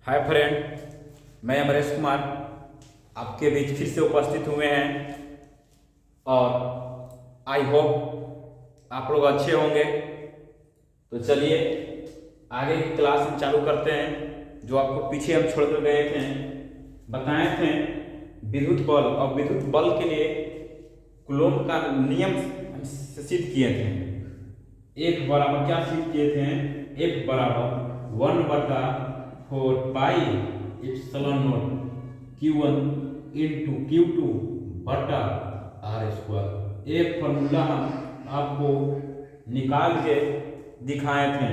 Hi friend, मैं अमरेश कुमार आपके बीच फिर से उपस्थित हुए हैं और आई होप आप लोग अच्छे होंगे। तो चलिए आगे की क्लास हम चालू करते हैं। जो आपको पीछे हम छोड़ कर गए थे, बताए थे विद्युत बल और विद्युत बल के लिए कूलॉम का नियम हम सिद्ध किए थे। एक बराबर क्या सिद्ध किए थे? एक बराबर 1/4 pi epsilon not Q1 into Q2 बटा आर स्क्वायर। एक फॉर्मूला हम आपको निकाल के दिखाए थे।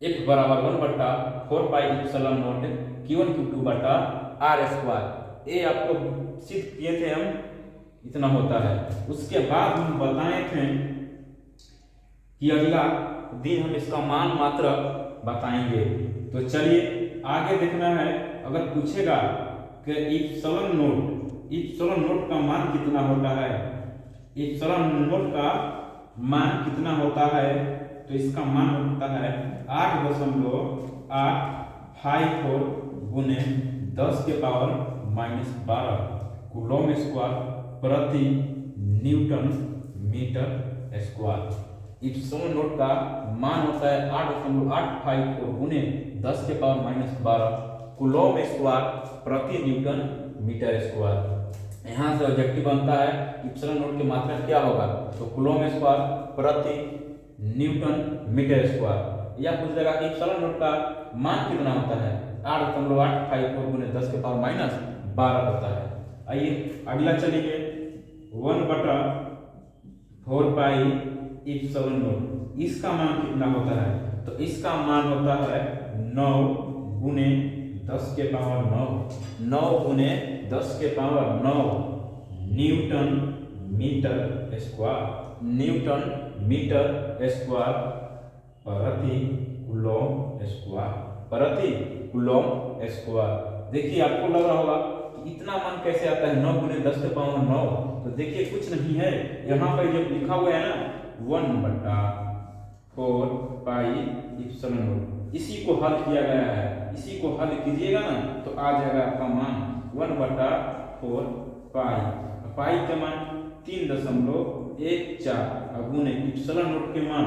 एक बराबर 1/4 pi epsilon not Q1 Q2 बटा आर स्क्वायर। ये आपको सिद्ध किए थे हम, इतना होता है। उसके बाद हम बताए थे कि अगला दिन हम इसका मान मात्र बताएंगे। तो चलिए आगे देखना है। अगर पूछेगा कि एप्सिलॉन नोट का मान कितना होता है, एप्सिलॉन नोट का मान कितना होता है, तो इसका मान होता है 8.854 गुने 10⁻⁻12 कूलॉम स्क्वायर प्रति newton metre square. Epsilon naught का मान होता है 8.854 गुने 10⁻⁻12 कूलॉम स्क्वायर प्रति न्यूटन मीटर स्क्वायर। यहाँ से ऑब्जेक्टिव बनता है एप्सिलॉन नोट की मात्रा क्या होगा, तो कूलॉम स्क्वायर प्रति न्यूटन मीटर स्क्वायर। या पूछ लेगा कि एप्सिलॉन नोट का मान कितना होता है, 8.854 गुने 10⁻12 होता है। आइए अगला चलिए 1/4 पाई एप्सिलॉन नोट, इसका मान कितना होता है, तो इसका मान होता है 9 गुने 10⁻9 9 गुने 10⁻9 newton metre square. Newton metre square प्रति कूलॉम स्क्वायर, प्रति कूलॉम स्क्वायर। देखिए आपको लग रहा होगा कि इतना मान कैसे आता है 9 गुने 10⁻9। तो देखिए कुछ नहीं है, यहाँ पर जब लिखा हुआ है ना 1/4 पाई एप्सिलॉन नोट, इसी को हल किया गया है। इसी को हल कीजिएगा ना तो आ जाएगा आपका मान 1/4 पाई। पाई का मान 3.14 गुने एप्सिलॉन नोट के मान,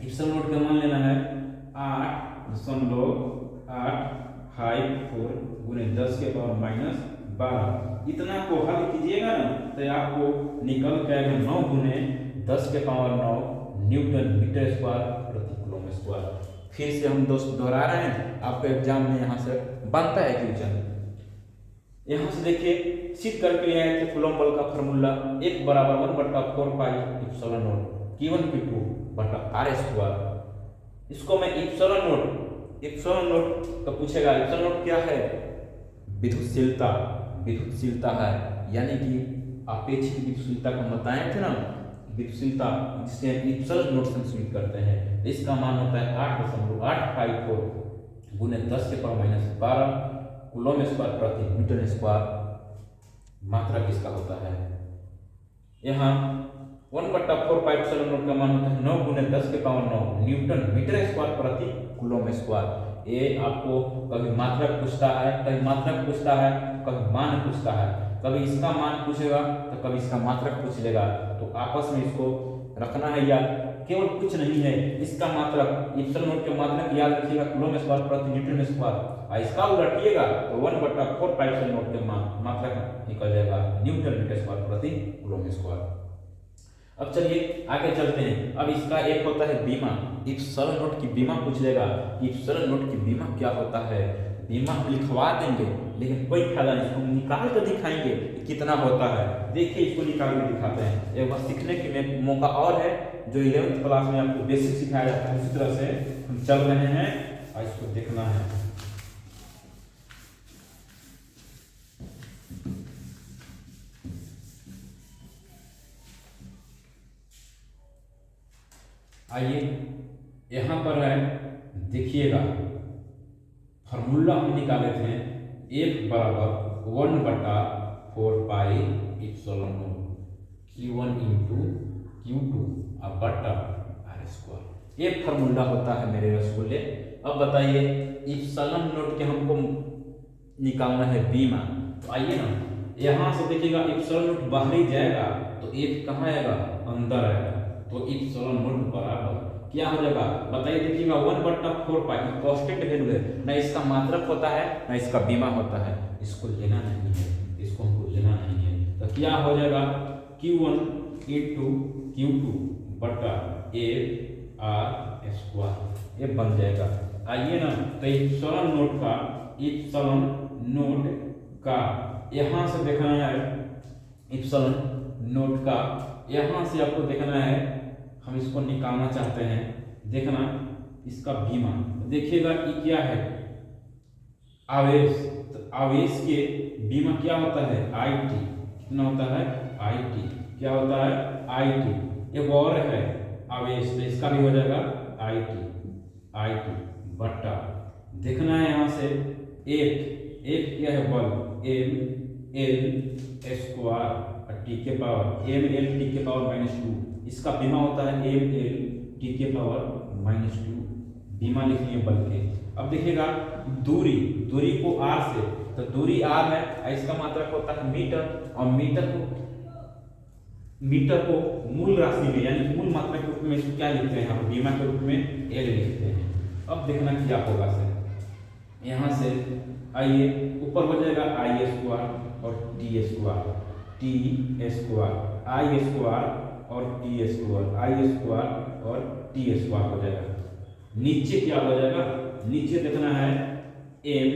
एप्सिलॉन नोट का मान लेना है 8.854 गुने 10⁻⁻12। इतना को हल कीजिएगा ना तो आपको निकल के आएगा 9 गुने 10⁻9 न्यूटन मीटर स्क्वायर प्रति कूलॉम स्क्वायर। फिर से हम दोस्त दोहरा रहे हैं, आपको एग्जाम में यहाँ से बनता है क्वेश्चन। यहाँ से देखिए सिद्ध करके ले आए थे कूलॉम बल का फॉर्मूला। एक बराबर 1/4 pi epsilon note Q1 Q2 बटा आर स्क्वायर। इसको मैं एप्सिलॉन नोट तो पूछेगा एप्सिलॉन नोट क्या है, विद्युतशीलता, विद्युतशीलता है, यानी कि अपेक्षित विद्युतशीलता को बताए थे ना, विद्युतशीलता जिसे एप्सिलॉन नोट से सूचित करते हैं। इसका मान होता है 8.854 गुने 10⁻⁻12 कूलॉम स्क्वायर प्रति न्यूटन स्क्वायर। मात्रा किसका होता है, यहाँ 1/4 पाई एप्सिलॉन नोट का मान होता है 9 गुने 10⁻9 न्यूटन मीटर स्क्वायर प्रति कूलॉम स्क्वायर। ये आपको कभी मात्रक पूछता है, कभी मात्रक पूछता है, कभी मान पूछता है, कभी इसका मान पूछेगा तो कभी इसका मात्रक पूछ लेगा। तो आपस में इसको रखना है याद, केवल कुछ नहीं है। इसका मात्रक एप्सिलॉन नोट के मात्रक याद रखिएगा कूलॉम स्क्वायर प्रति न्यूटन स्क्वायर, और इसका उलटिएगा तो 1/4 पाई एप्सिलॉन नोट के मात्रक निकल जाएगा न्यूटन मीटर स्क्वायर प्रति कूलॉम स्क्वायर। अब चलिए आगे चलते हैं। अब इसका एक होता है बीमा, एप्सिलॉन नोट की बीमा पूछ लेगा। एप्सिलॉन नोट की बीमा क्या होता है, बीमा हम लिखवा देंगे लेकिन कोई फायदा नहीं, इसको निकाल कर दिखाएंगे कितना होता है। देखिए इसको निकाल कर दिखाते हैं, एक बार सीखने की मौका और है। जो 11th क्लास में आपको बेसिक सिखाया जाता है उसी तरह से हम चल रहे हैं और इसको देखना है। आइए यहाँ पर है, देखिएगा फॉर्मूला हम निकाले थे। एक बराबर 1/4 pi epsilon note Q1 into Q2 बटा आर स्क्वायर। ये फॉर्मूला होता है मेरे रसगुल्ले। अब बताइए इप्सिलॉन नॉट के हमको निकालना है बीमा। तो आइए ना, यहाँ से देखिएगा इप्सिलॉन नॉट बाहर ही जाएगा तो एफ कहाँ आएगा, अंदर आएगा। तो इप्सिलॉन नॉट बराबर क्या हो जाएगा बताइए, देखिएगा 1/4 पाई कांस्टेंट वैल्यू है ना, इसका मात्रक होता है ना इसका बीमा होता है, इसको लेना नहीं है, इसको हमको लेना नहीं है। तो क्या हो जाएगा Q1 × Q2 बटा एफ आर स्क्वायर, ये बन जाएगा। आइए ना, तो इप्सिलॉन नोट का यहाँ से देखना है, इप्सिलॉन नोट का यहाँ से आपको देखना है, हम इसको निकालना चाहते हैं, देखना इसका बीमा। देखिएगा ये क्या है, आवेश। तो आवेश के बीमा क्या होता है IT, कितना होता है IT, क्या होता है IT। एक और है आवेश, तो इसका भी हो जाएगा IT बटा देखना है यहाँ से एक क्या है बल ML स्क्वायर टी के पावर ML टी के पावर -2, इसका बीमा होता है ML टी के पावर -2, बीमा लिखिए बल के। अब देखिएगा दूरी को r से, तो दूरी r है, इसका मात्रक होता है मीटर, और मीटर को मूल राशि में यानी मूल मात्रा के रूप में इसको क्या लिखते हैं हम, बीमा के रूप में L लिखते हैं। अब देखना क्या होगा से, यहाँ से आइए ऊपर हो जाएगा I स्क्वायर और T स्क्वायर I स्क्वायर और T स्क्वायर, I स्क्वायर और T स्क्वायर हो जाएगा। नीचे क्या हो जाएगा, नीचे देखना है M,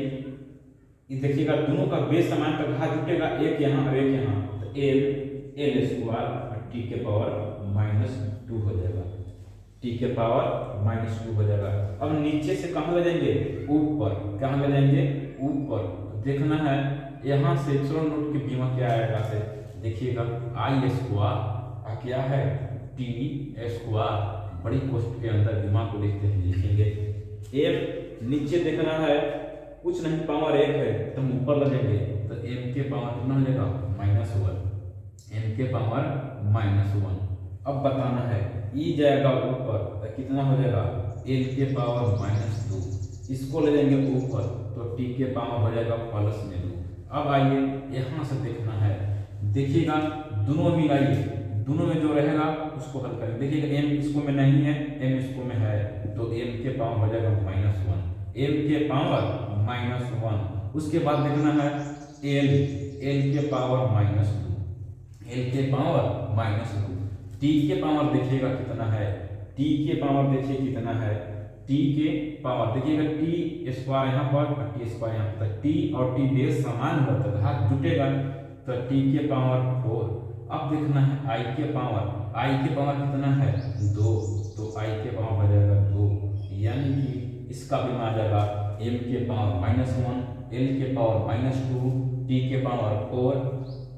देखिएगा दोनों का बेस समान का घात जुटेगा, एक यहाँ और एक यहाँ, तो L स्क्वायर और T के पावर -2 हो जाएगा, T के पावर -2 हो जाएगा। अब नीचे से कहाँ ले जाएंगे, ऊपर, कहाँ ले जाएंगे ऊपर। देखना है यहाँ से इप्सिलॉन नोट की बीमा क्या आएगा से, देखिएगा I स्क्वायर क्या है T स्क्वायर, बड़ी कोष्ठ के अंदर बीमा को लिखते हैं, लिखेंगे F। नीचे देखना है कुछ नहीं, पावर 1 है तो हम ऊपर लगेंगे, तो M के पावर कितना हो जाएगा -1, M के पावर -1। अब बताना है E जाएगा ऊपर तो कितना हो जाएगा L के पावर -2, इसको ले जाएंगे ऊपर तो T के पावर हो जाएगा +2। अब आइए यहाँ से देखना है, देखिएगा दोनों मिलाइए, दोनों में जो रहेगा उसको हल करें। देखिएगा M इसको में नहीं है, M इसको में है, तो M के पावर हो जाएगा -1, M के पावर -1। उसके बाद देखना है L के पावर -2, L के पावर -2। T के पावर देखिएगा कितना है, T के पावर देखिए कितना है, T के पावर देखिएगा T स्क्वायर यहाँ पर और T स्क्वायर यहाँ पर, T और T बेस समान होता है, घात जुटेगा, तो T के पावर 4। अब देखना है I के पावर कितना है 2, तो I के पावर हो जाएगा 2, यानी कि इसका भी आ जाएगा M के पावर -1, L के पावर -2, T के पावर 4,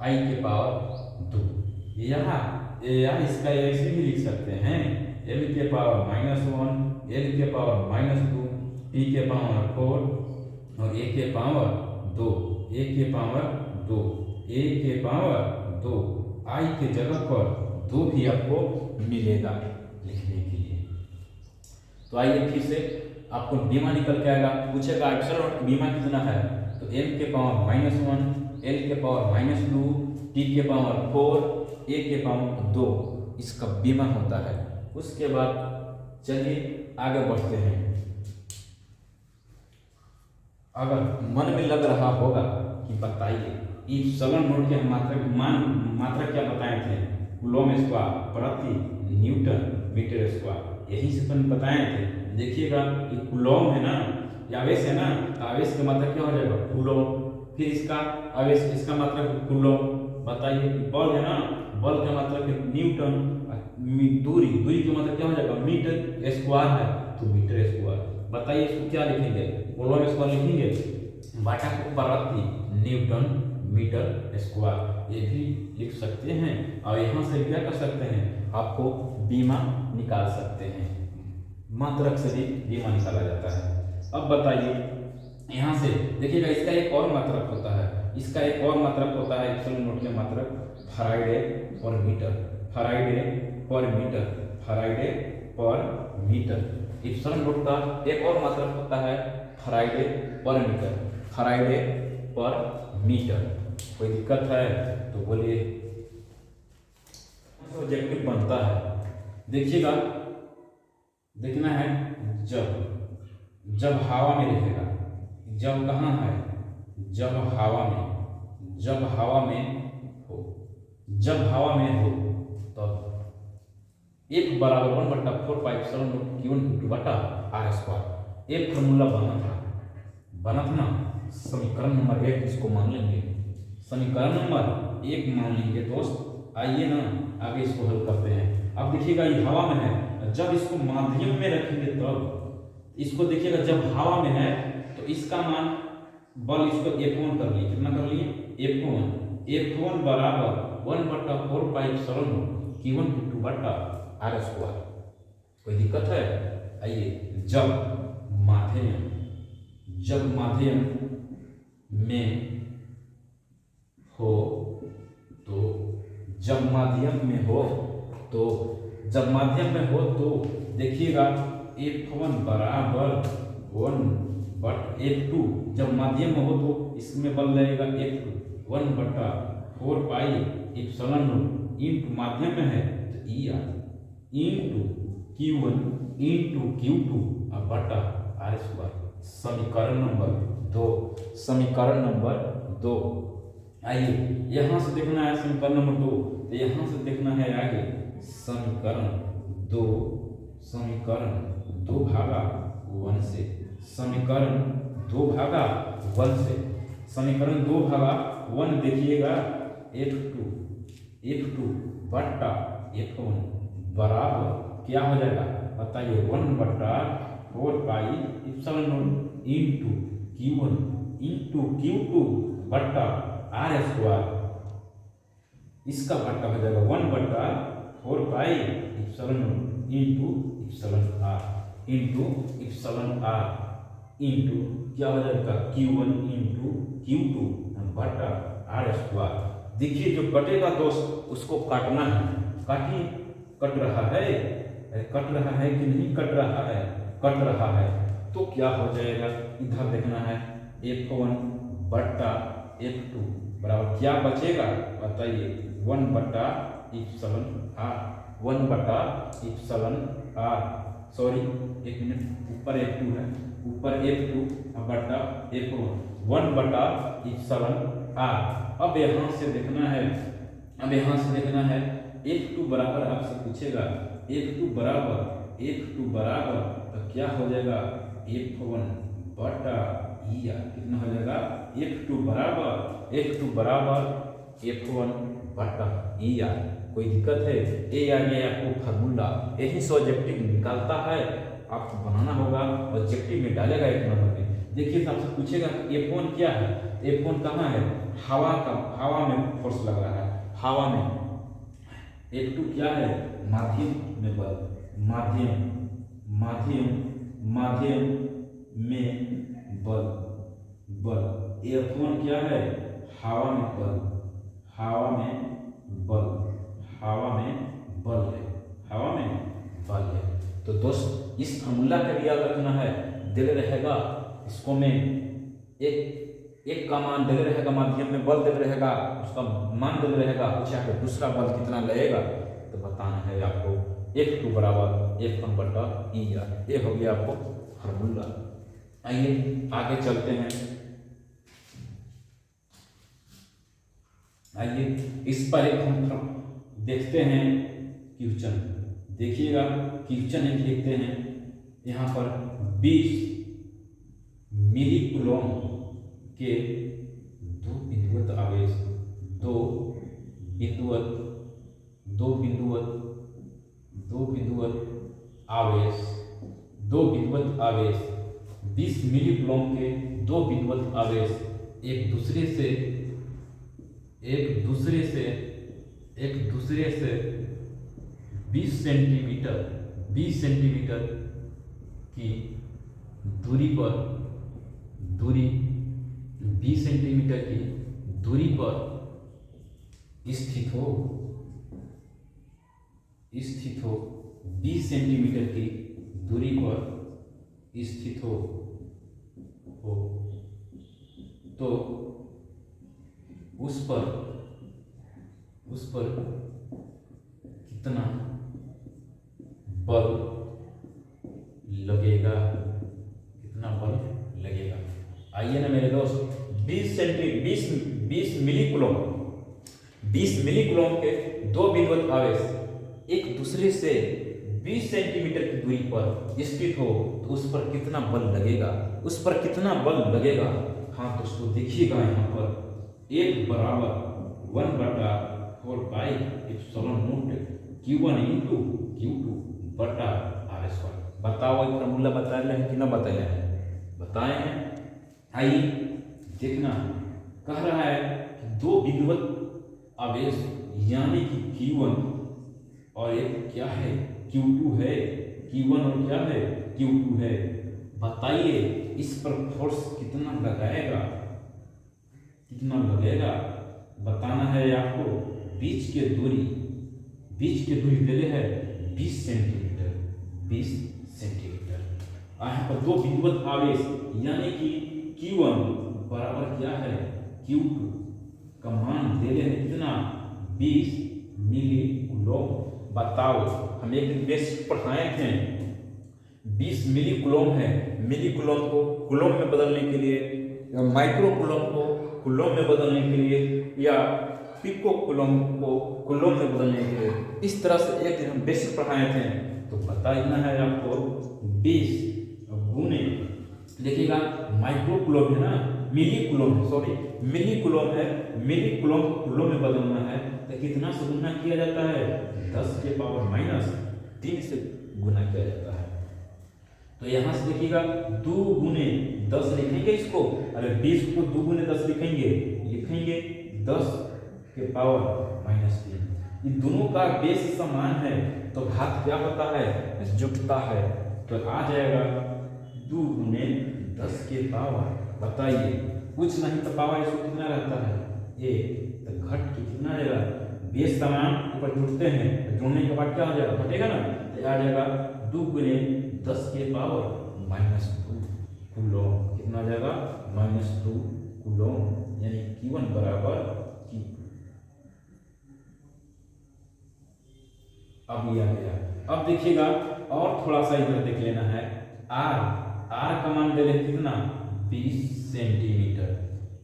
I के पावर 2। यहाँ इसका ऐसे भी लिख सकते हैं, M के पावर -1, L के पावर -2, T के पावर 4 और A के पावर 2, A के पावर 2, A के पावर 2, I के जगह पर 2 भी आपको मिलेगा लिखने के लिए। तो आइए फिर से आपको बीमा निकल के आएगा, पूछेगा इप्सिलॉन नोट बीमा कितना है, तो M के पावर -1, L के पावर -2, T के पावर 4, A के पावर 2, इसका बीमा होता है। उसके बाद चलिए आगे बढ़ते हैं। अगर मन में लग रहा होगा कि बताइए इप्सिलॉन नोट के मात्रा क्या बताए थे, कूलॉम स्क्वायर प्रति न्यूटन मीटर स्क्वायर, यही से तो बताए थे। देखिएगा ये कूलॉम है ना, ये आवेश है ना, आवेश का मात्रा क्या हो जाएगा कूलॉम, फिर इसका आवेश, इसका मात्रा कूलॉम। बताइए बल है ना, बल का मात्रा फिर न्यूटन, दूरी का मात्रा क्या हो जाएगा मीटर स्क्वायर है तो मीटर स्क्वायर। बताइए इसको क्या लिखेंगे, कूलॉम स्क्वायर लिखेंगे, बाटा को प्रति न्यूटन मीटर स्क्वायर, ये भी लिख सकते हैं। और यहाँ से क्या कर सकते हैं, आपको बीमा निकाल सकते हैं, मात्रक से भी बीमा निकाला जाता है। अब बताइए यहाँ से देखिएगा इसका एक और मात्रक होता है, इसका एक और मात्रक होता है इप्सिलॉन नोट के मात्रक फैराडे पर मीटर, फैराडे पर मीटर, फैराडे पर मीटर। इप्सिलॉन नोट का एक और मतलब होता है फैराडे पर मीटर, फैराडे पर मीटर। कोई दिक्कत है तो बोलिए। ऑब्जेक्टिव बनता है, देखिएगा, देखना है जब हवा में रहेगा, जब कहाँ है, जब हवा में, जब हवा में हो, जब हवा में हो तब एक बराबर 1/4 एक फार्मूला बना था ना। समीकरण नंबर 1 इसको मान लेंगे, समीकरण नंबर 1 मान लेंगे दोस्त। आइए ना आगे इसको हल करते हैं। अब देखिएगा ये हवा में है, जब इसको माध्यम में रखेंगे तब इसको देखिएगा, जब हवा में है तो इसका मान बल इसको F1 कर लिए, कितना कर लिए F1 बराबर 1/4 Q1 Q2/r²। कोई दिक्कत है? आइए, जब माध्यम में हो तो, जब माध्यम में हो तो देखिएगा F1 बराबर 1/F2। जब माध्यम में हो तो इसमें बल लगेगा F2 1/4 इंटू माध्यम में है तो इंटू Q1 इंटू Q2/r²। समीकरण नंबर 2। आइए यहाँ से देखना है समीकरण नंबर 2, तो यहाँ से देखना है आगे समीकरण 2 भागा 1 से, समीकरण 2 भागा 1 से, समीकरण 2 भागा 1 देखिएगा F2 बट्टा F1 बराबर क्या हो जाएगा बताइए, 1/4 इंटू Q1 इंटू Q2/r²। इसका बट्टा हो जाएगा 1/4 इंटू एप्सिलॉन r इंटू क्या हो जाएगा Q1 इंटू Q2/r²। देखिए जो कटेगा दोस्त उसको काटना है, काटिए। कट रहा है कि नहीं कट रहा है? कट रहा है तो क्या हो जाएगा, इधर देखना है F1/F2 बराबर क्या बचेगा बताइए, 1/r। सॉरी एक मिनट, ऊपर F2 है, ऊपर F2/F1 1/r। अब यहाँ से देखना है F2 बराबर, आपसे पूछेगा F2 बराबर तो क्या हो जाएगा F1/ER। कितना हो जाएगा F2 बराबर F1/ER। कोई दिक्कत है? ये आ गया आपको फार्मूला, यही से ऑब्जेक्टिव निकालता है, आपको बनाना होगा, ऑब्जेक्टिव में डालेगा 1 नंबर में। देखिए आपसे पूछेगा F1 क्या है, F1 कहाँ है, हवा में फोर्स लग रहा है, हवा में। F2 क्या है, माध्यम में बल, माध्यम में बल। F1 क्या है, हवा में बल है। तो दोस्त इस फॉर्मूला का भी याद रखना है, दिल रहेगा इसको में एक का मान दिल रहेगा, माध्यम में बल दिल रहेगा, उसका मान दिल रहेगा, पूछा है दूसरा बल कितना लगेगा तो बताना है आपको। F2 बराबर F1/ER, ये हो गया आपको फॉर्मूला। आइए आगे चलते हैं। आइए इस पर एक हम देखते हैं क्वेश्चन। देखिएगा क्वेश्चन एक लिखते हैं यहाँ पर 20 मिली कूलम के दो बिंदुवत आवेश 20 मिली कूलम के दो बिंदुवत आवेश एक दूसरे से 20 सेंटीमीटर की दूरी पर 20 सेंटीमीटर की दूरी पर स्थित हो 20 सेंटीमीटर की दूरी पर स्थित हो तो उस पर कितना बल लगेगा, कितना बल लगेगा। आइए ना मेरे दोस्त, 20 मिली कूलम के दो विद्युत आवेश एक दूसरे से 20 सेंटीमीटर की दूरी पर स्थित हो तो उस पर कितना बल लगेगा, हाँ दोस्तों देखिएगा यहाँ पर 1 बराबर 1/4 Q1 इंटू Q2 बटा R²। बताओ ये फॉर्मूला बताए हैं कि ना बताए हैं? बताए हैं। आइए देखना, कह रहा है कि दो विद्युत आवेश यानी कि Q1 और एक क्या है Q2 है, Q1 और क्या है Q2 है। बताइए इस पर फोर्स कितना लगेगा, बताना है आपको। बीच की दूरी देले है 20 सेंटीमीटर। यहाँ पर दो विद्युत आवेश यानी कि Q1 बराबर क्या है Q2 का मान देले है कितना 20 मिली कूलम। बताओ हम एक दिन बेसिक पढ़ाए थे 20 मिली कूलम है। मिली कूलम को कूलम में बदलने के लिए, माइक्रो कूलम को कूलम में बदलने के लिए, या पिको कूलम को कूलम में बदलने के लिए इस तरह से एक दिन हम बेसिक पढ़ाए थे। तो बताना है आपको 20 गुने, देखिएगा माइक्रो कूलम है ना, मिली कूलम है, मिली कूलम को कूलम में बदलना है तो कितना से गुना किया जाता है 10 के पावर -3 से गुना किया जाता है। तो यहाँ से देखिएगा 2 गुने 10 लिखेंगे इसको, अरे 20 को 2 गुने 10 लिखेंगे 10 के पावर -3। ये दोनों का बेस समान है तो घात क्या होता है जुटता है। तो आ जाएगा 2 गुने 10 के पावर, बताइए कुछ नहीं तो पावर इसको कितना रहता है 1, तो घट के कितना आएगा, बेस समान ऊपर जुटते हैं तो जुड़ने के बाद क्या हो जाएगा घटेगा ना, तो आ जाएगा 2 गुने 10 के पावर -2 कूलम। कितना आ जाएगा -2 कूलम, यानी Q1 बराबर Q2। अब ये आ गया। अब देखिएगा और थोड़ा सा इधर देख लेना है, R का मान दे रहे कितना 20 सेंटीमीटर।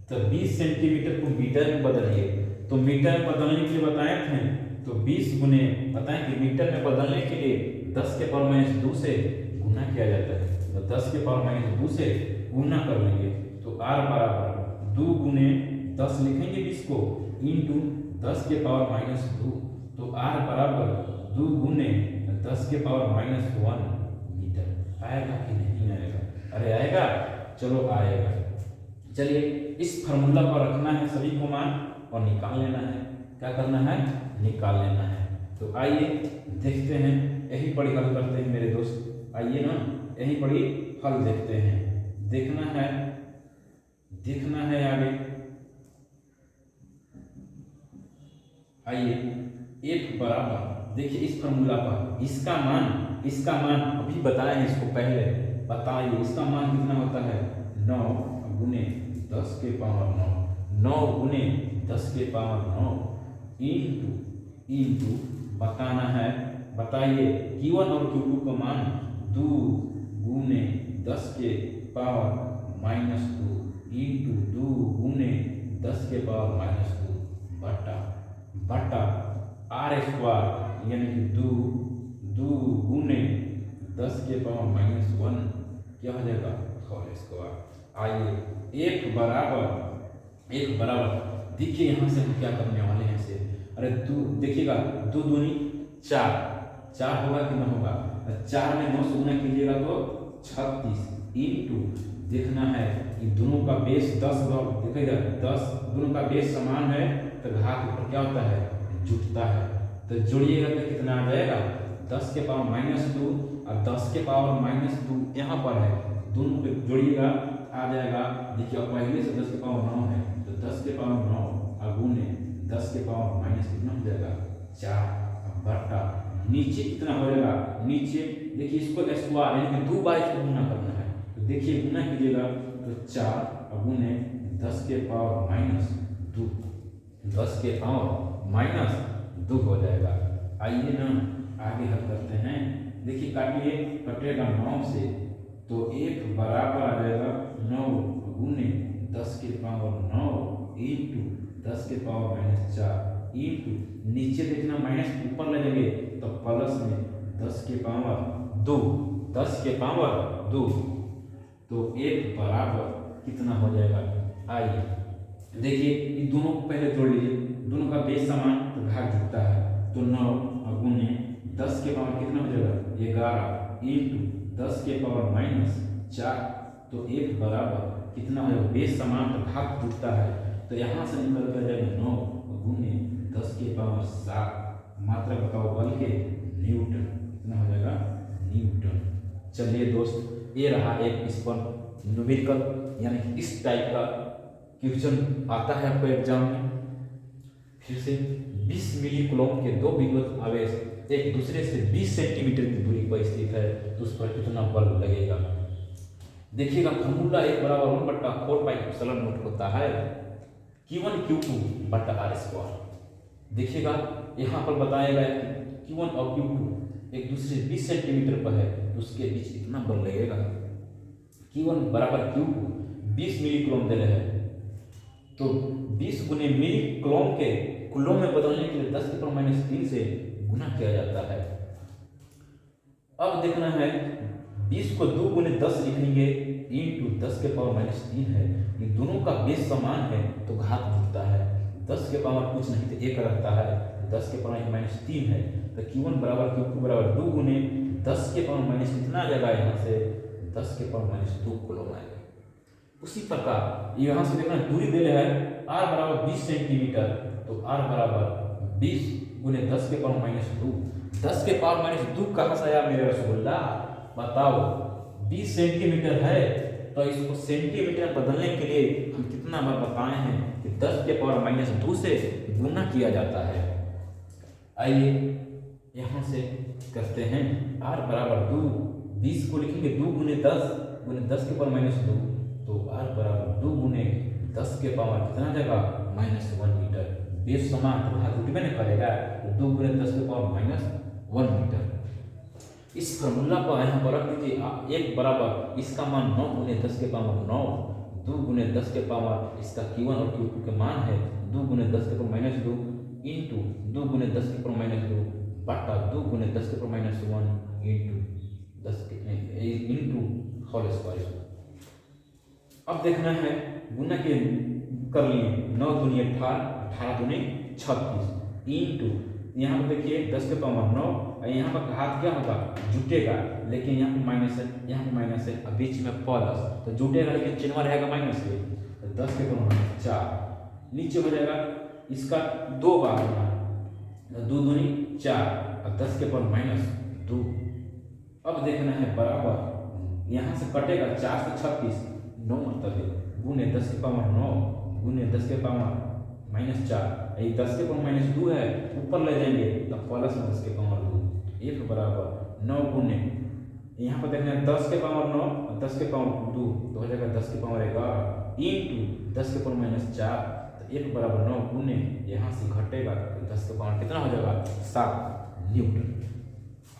तो 20 सेंटीमीटर को मीटर में बदलिए, तो मीटर में बदलने के लिए बताए थे तो 20 गुने, बताएं कि मीटर में बदलने के लिए 10 के पावर -2 से गुना किया जाता है। तो 10 के पावर -2 से गुना कर लेंगे तो R बराबर 2 गुने 10 लिखेंगे 20 को इंटू 10 के पावर -2, तो R बराबर 2 गुने 10 के पावर -1 मीटर। आएगा कि नहीं आएगा? अरे आएगा, चलो आएगा। चलिए इस फार्मूला पर रखना है सभी को मान और निकाल लेना है। क्या करना है? निकाल लेना है। तो आइए देखते हैं, यही पढ़ी हल करते हैं मेरे दोस्त। आइए ना यही पढ़ी हल देखते हैं। देखना है आगे। आइए 1 बराबर, देखिए इस फार्मूला पर इसका मान अभी बताए हैं, इसको पहले बताइए इसका मान कितना होता है 9 गुने 10 के पावर 9 गुने 10 के पावर 9 इंटू बताना है, बताइए Q1 और Q2 का मान 2 गुने 10 के पावर -2 इंटू 2 गुने 10 के पावर -2 बटा R² यानी कि 2 गुने 10 के पावर -1 क्या हो जाएगा R²। आइए 1 बराबर देखिए यहाँ से हम क्या करने वाले हैं से, अरे 2 देखिएगा 2 दूनी 4 होगा कि ना होगा, 4 में 9 से गुना कीजिएगा तो 36 इंटू देखना है कि दोनों का बेस 10 देखिएगा 10 दोनों का बेस समान है तो घात ऊपर क्या होता है जुटता है। तो जोड़िएगा तो कितना आ जाएगा 10 के पावर -2 और 10 के पावर -2 यहाँ पर है, दोनों को जोड़िएगा आ जाएगा। देखिए पहले से 10 के पावर 9 है तो 10 के पावर 9 गुने 10 के पावर माइनस कितना हो जाएगा 4 बटा नीचे कितना हो जाएगा, नीचे देखिए इसको स्क्वायर यानी कि 2 बार इसको गुना करना है देखिए गुना कीजिएगा तो 4 गुने 10 के पावर माइनस 2, 10 के पावर माइनस 2 हो जाएगा। आइए ना आगे हल करते हैं। देखिए काटिए, कटेगा 9 से तो 1 बराबर आ जाएगा 9 गुने 10 के पावर 9 इंटू 10 के पावर माइनस 4 इंटू नीचे देखना माइनस ऊपर लगेंगे तो प्लस में 10 के पावर 2, 10 के पावर 2 तो 1 बराबर कितना हो जाएगा। आइए देखिए इन दोनों को पहले जोड़ लीजिए, दोनों का बेस समान तो भाग जुड़ता है तो 9 गुने 10 के पावर कितना हो जाएगा 11 इंटू 10 के पावर माइनस 4 तो 1 बराबर कितना हो जाएगा, बेस समान तो भाग जुड़ता है तो यहाँ से निकल कर जाएगा 9 गुने 10 के पावर 7, मात्रा बताओ बल के न्यूटन, कितना हो जाएगा न्यूटन। चलिए दोस्त ये रहा एक इस पर न्यूमेरिकल यानी कि इस टाइप का क्वेश्चन आता है आपको एग्जाम में। फिर से 20 मिली कूलम्ब के दो विद्युत आवेश एक दूसरे से 20 सेंटीमीटर की दूरी पर स्थित है तो उस पर कितना बल लगेगा। देखिएगा फॉर्मूला 1 बराबर 1/4 पाई एप्सिलॉन नॉट होता है Q1 Q2 बटा R स्क्वायर। देखिएगा यहाँ पर बताया गया कि Q1 और Q2 एक दूसरे 20 सेंटीमीटर पर है तो उसके बीच कितना बल लगेगा। Q1 बराबर Q2 20 मिली कूलम्ब दे रहे हैं तो 20 गुने मिली कूलम्ब के कूलम्ब में बदलने के लिए 10 के पावर माइनस 3 से गुना किया जाता है। अब देखना है 20 को 2 गुने 10 लिखेंगे इंटू 10 के पावर माइनस 3 है, ये दोनों का बेस समान है तो घात जुड़ता है। 10 के पावर कुछ नहीं तो 1 रहता है, 10 के पावर माइनस 3 है तो Q1 बराबर Q2 बराबर 2 गुने 10 के पावर माइनस कितना आ जाएगा, यहाँ से 10 के पावर माइनस 2 कूलम्ब आएगा। उसी प्रकार यहाँ से देखना दूरी दे रहे हैं R बराबर 20 सेंटीमीटर तो R बराबर 20 गुने 10 के पावर माइनस 2, 10 के पावर माइनस 2 कहाँ से आया मेरे रसगुल्ला बताओ। 20 सेंटीमीटर है तो इसको सेंटीमीटर बदलने के लिए हम कितना बार बताए हैं कि 10 के पावर माइनस 2 से गुना किया जाता है। आइए यहाँ से करते हैं R बराबर 2, 20 को लिखेंगे 2 गुने 10 के पावर माइनस 2 तो R बराबर 2 गुने 10 के पावर कितना जाएगा माइनस 1 मीटर। बेस समान तो भाग जुटबे नहीं करेगा तो 2 गुने 10 के पावर माइनस 1 मीटर। इस फॉर्मूला को यहाँ पर रख दीजिए 1 बराबर इसका मान 9 गुने 10 के पावर 9, 2 गुने 10 के पावर इसका Q1 और Q2 के मान है 2 गुने 10 के पावर माइनस 2 इंटू 2 गुने 10 के पावर माइनस 2 बटा 2 गुने 10 के पावर माइनस 1 इंटू 10 के इंटू होल स्क्वायर। अब देखना है गुना के कर लिए 9 दूनी 18, 18 दूनी 36 इंटू यहाँ पर देखिए 10 के पावर 9 और यहाँ पर घात क्या होगा जुटेगा, लेकिन यहाँ पर माइनस है, यहाँ पर माइनस है और बीच में प्लस तो जुटेगा लेकिन चिन्ह रहेगा माइनस के तो 10 के पावर माइनस 4 नीचे हो जाएगा इसका 2 बार होगा 2 दूनी 4 और 10 के पावर माइनस 2। अब देखना है बराबर यहाँ से कटेगा 4 से 36 9 मतलब गुने 10 के पावर 9 गुने 10 के पावर माइनस 4 ये 10 के पावर माइनस 2 है ऊपर ले जाएंगे तो प्लस में 10 के पावर 2 1 बराबर 9 गुने यहाँ पर देखना है 10 के पावर 9 और 10 के पावर 2 तो हो जाएगा 10 के पावर 11 इंटू 10 के पावर माइनस 4 तो 1 बराबर 9 गुने यहाँ से घटेगा तो 10 के पावर कितना हो जाएगा 7 न्यूटन।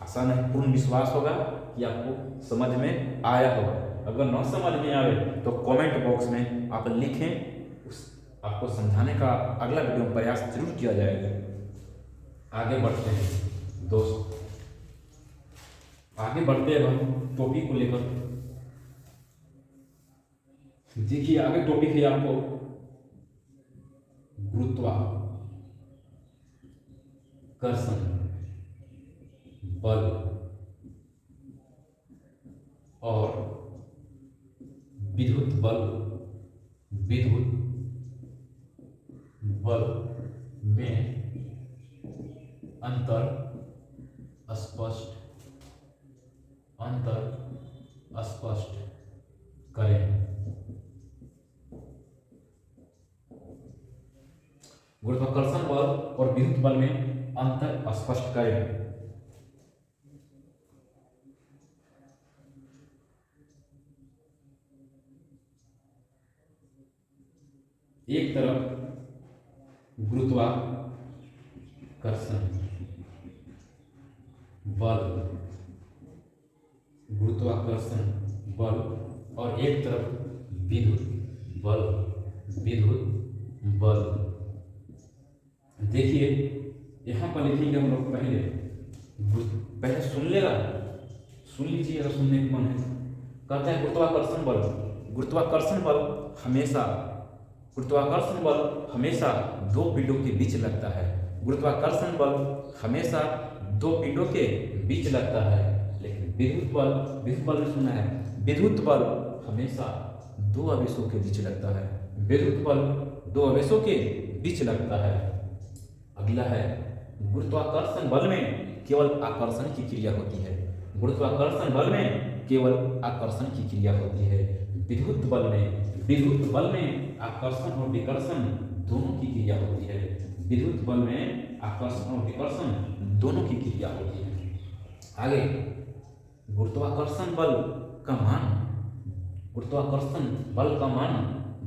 आसान है, पूर्ण विश्वास होगा कि आपको समझ में आया होगा। अगर न समझ में आए तो कमेंट बॉक्स में आप लिखें, उस आपको समझाने का अगला वीडियो में प्रयास जरूर किया जाएगा। आगे बढ़ते हैं दोस्त, आगे बढ़ते हैं हम टॉपिक को लेकर। देखिए आगे टॉपिक है आपको गुरुत्वाकर्षण बल और विद्युत बल में अंतर स्पष्ट करें। गुरुत्वाकर्षण बल और विद्युत बल में अंतर स्पष्ट करें। एक तरफ गुरुत्वाकर्षण बल, गुरुत्वाकर्षण बल, और एक तरफ विद्युत बल, विद्युत बल। देखिए यहाँ पर लिखेंगे हम लोग पहले सुन लेगा, सुन लीजिए अगर सुनने का मन है। कहता है गुरुत्वाकर्षण बल, गुरुत्वाकर्षण बल हमेशा, गुरुत्वाकर्षण बल हमेशा दो पिंडों के बीच लगता है। गुरुत्वाकर्षण बल हमेशा दो पिंडों के बीच लगता है। लेकिन विद्युत बल, विद्युत बल ने सुना है, विद्युत बल हमेशा दो आवेशों के बीच लगता है। विद्युत बल दो आवेशों के बीच लगता है। अगला है गुरुत्वाकर्षण बल में केवल आकर्षण की क्रिया होती है। गुरुत्वाकर्षण बल में केवल आकर्षण की क्रिया होती है। विद्युत बल में, विद्युत बल में आकर्षण और विकर्षण दोनों की क्रिया होती है। विद्युत बल में आकर्षण और विकर्षण दोनों की क्रिया होती है। आगे गुरुत्वाकर्षण बल का मान, गुरुत्वाकर्षण बल का मान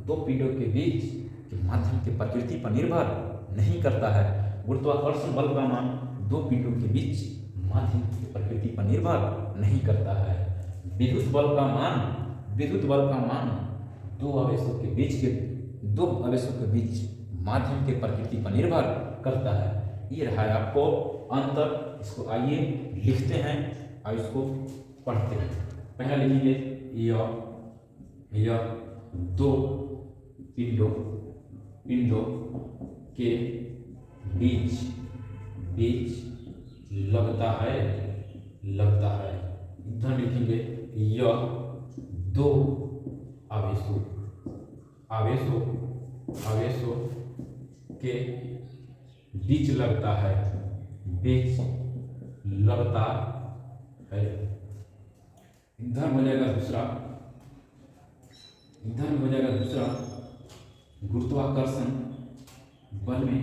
दो पिंडों के बीच के माध्यम की प्रकृति पर निर्भर नहीं करता है। गुरुत्वाकर्षण बल का मान दो पिंडों के बीच माध्यम की प्रकृति पर निर्भर नहीं करता है। विद्युत बल का मान, विद्युत बल का मान दो आवेशों के बीच माध्यम के प्रकृति पर निर्भर करता है। ये रहा है आपको अंतर। इसको आइए लिखते हैं और इसको पढ़ते हैं। पहला लिखेंगे यह दो पिंडों के बीच लगता है। इधर लिखेंगे यह दो आवेशों के बीच लगता है। इधर हो जाएगा दूसरा, गुरुत्वाकर्षण बल में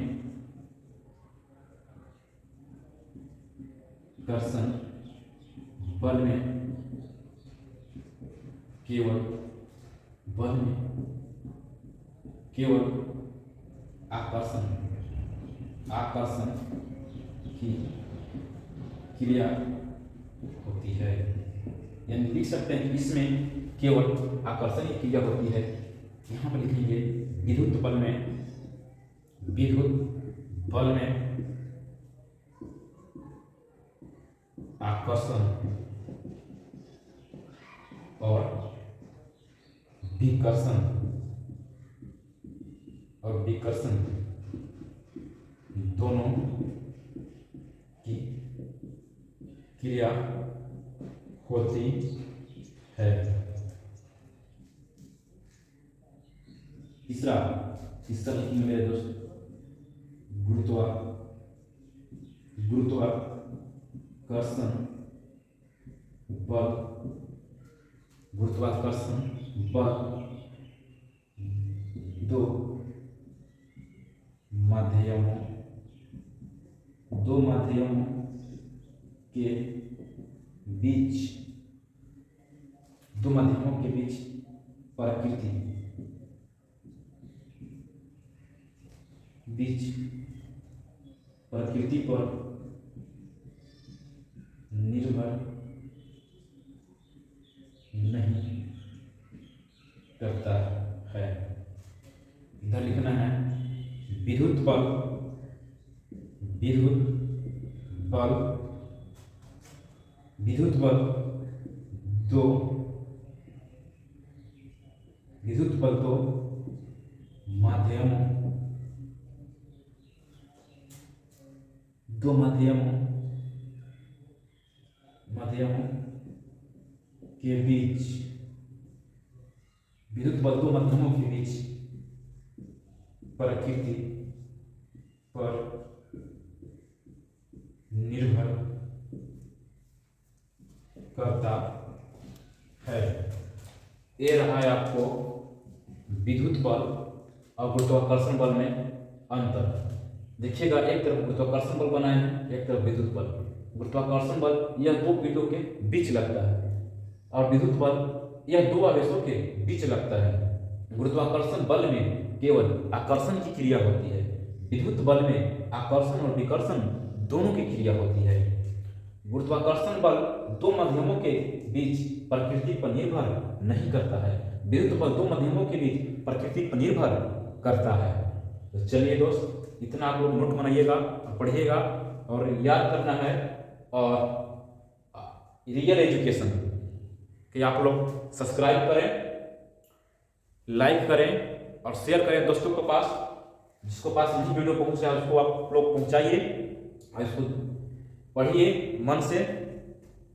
केवल आकर्षण की क्रिया होती है। यानी लिख सकते हैं कि इसमें केवल आकर्षण की क्रिया होती है। यहाँ पर लिखेंगे विद्युत बल में आकर्षण और विकर्षण दोनों की क्रिया होती है। तीसरा लिखेंगे मेरे दोस्त गुरुत्वाकर्षण बल दो माध्यमों के बीच प्रकृति पर निर्भर नहीं करता है। इधर लिखना है विद्युत बल दो माध्यमों के बीच, विद्युत बल दो माध्यमों के बीच प्रकृति पर निर्भर करता है। ये रहा है आपको विद्युत बल और गुरुत्वाकर्षण बल में अंतर। देखिएगा एक तरफ गुरुत्वाकर्षण बल बनाए हैं, एक तरफ विद्युत बल। गुरुत्वाकर्षण बल यह दो पिंडों के बीच लगता है और विद्युत बल यह दो आवेशों के बीच लगता है। गुरुत्वाकर्षण बल में केवल आकर्षण की क्रिया होती है, विद्युत बल में आकर्षण और विकर्षण दोनों की क्रिया होती है। गुरुत्वाकर्षण बल दो माध्यमों के बीच प्रकृति पर निर्भर नहीं करता है, विद्युत बल दो माध्यमों के बीच प्रकृति पर निर्भर करता है। तो चलिए दोस्त, इतना आप लोग नोट बनाइएगा, पढ़िएगा और याद करना है। और रियल एजुकेशन कि आप लोग सब्सक्राइब करें, लाइक करें और शेयर करें दोस्तों के पास, जिसको पास यही वीडियो पहुंचा उसको आप लोग पहुंचाइए और इसको पढ़िए मन से।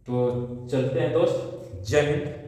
तो चलते हैं दोस्त, जय हिंद।